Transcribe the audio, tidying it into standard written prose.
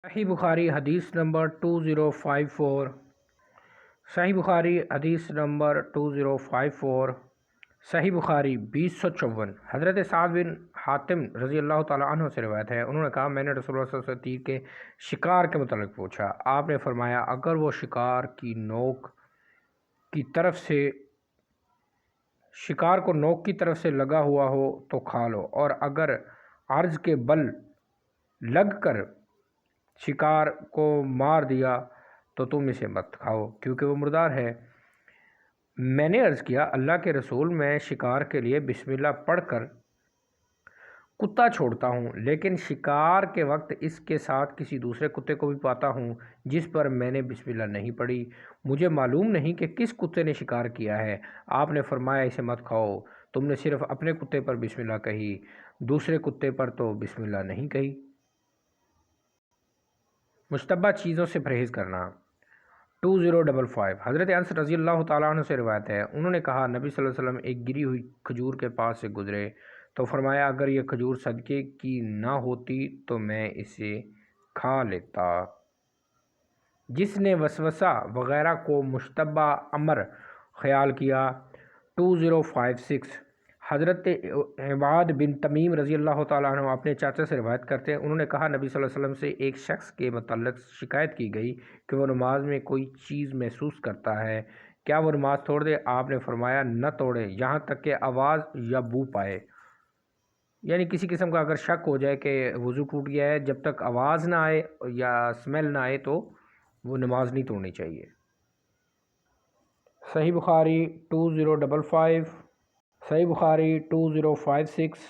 صحیح بخاری حدیث نمبر 2054 صحیح بخاری حدیث نمبر 2054 صحیح بخاری 2054 حضرت سعد بن حاتم رضی اللہ تعالیٰ عنہ سے روایت ہے، انہوں نے کہا میں نے رسول اللہ صلی اللہ علیہ وسلم تیر کے شکار کے متعلق پوچھا، آپ نے فرمایا اگر وہ شکار کی نوک کی طرف سے شکار کو نوک کی طرف سے لگا ہوا ہو تو کھا لو، اور اگر عرض کے بل لگ کر شکار کو مار دیا تو تم اسے مت کھاؤ کیونکہ وہ مردار ہے۔ میں نے عرض کیا اللہ کے رسول، میں شکار کے لیے بسم اللہ پڑھ کر کتا چھوڑتا ہوں، لیکن شکار کے وقت اس کے ساتھ کسی دوسرے کتے کو بھی پاتا ہوں جس پر میں نے بسم اللہ نہیں پڑھی، مجھے معلوم نہیں کہ کس کتے نے شکار کیا ہے۔ آپ نے فرمایا اسے مت کھاؤ، تم نے صرف اپنے کتے پر بسم اللہ کہی، دوسرے کتے پر تو بسم اللہ نہیں کہی۔ مشتبہ چیزوں سے پرہیز کرنا 2055 حضرت انس رضی اللہ تعالیٰ عنہ سے روایت ہے، انہوں نے کہا نبی صلی اللہ علیہ وسلم ایک گری ہوئی کھجور کے پاس سے گزرے تو فرمایا اگر یہ کھجور صدقے کی نہ ہوتی تو میں اسے کھا لیتا۔ جس نے وسوسہ وغیرہ کو مشتبہ امر خیال کیا 2056 حضرت عباد بن تمیم رضی اللہ تعالیٰ عنہ اپنے چاچا سے روایت کرتے ہیں، انہوں نے کہا نبی صلی اللہ علیہ وسلم سے ایک شخص کے متعلق شکایت کی گئی کہ وہ نماز میں کوئی چیز محسوس کرتا ہے، کیا وہ نماز توڑ دے؟ آپ نے فرمایا نہ توڑے یہاں تک کہ آواز یا بو پائے، یعنی کسی قسم کا اگر شک ہو جائے کہ وضو ٹوٹ گیا ہے، جب تک آواز نہ آئے یا اسمیل نہ آئے تو وہ نماز نہیں توڑنی چاہیے۔ صحیح بخاری 2055 صحیح بخاری 2056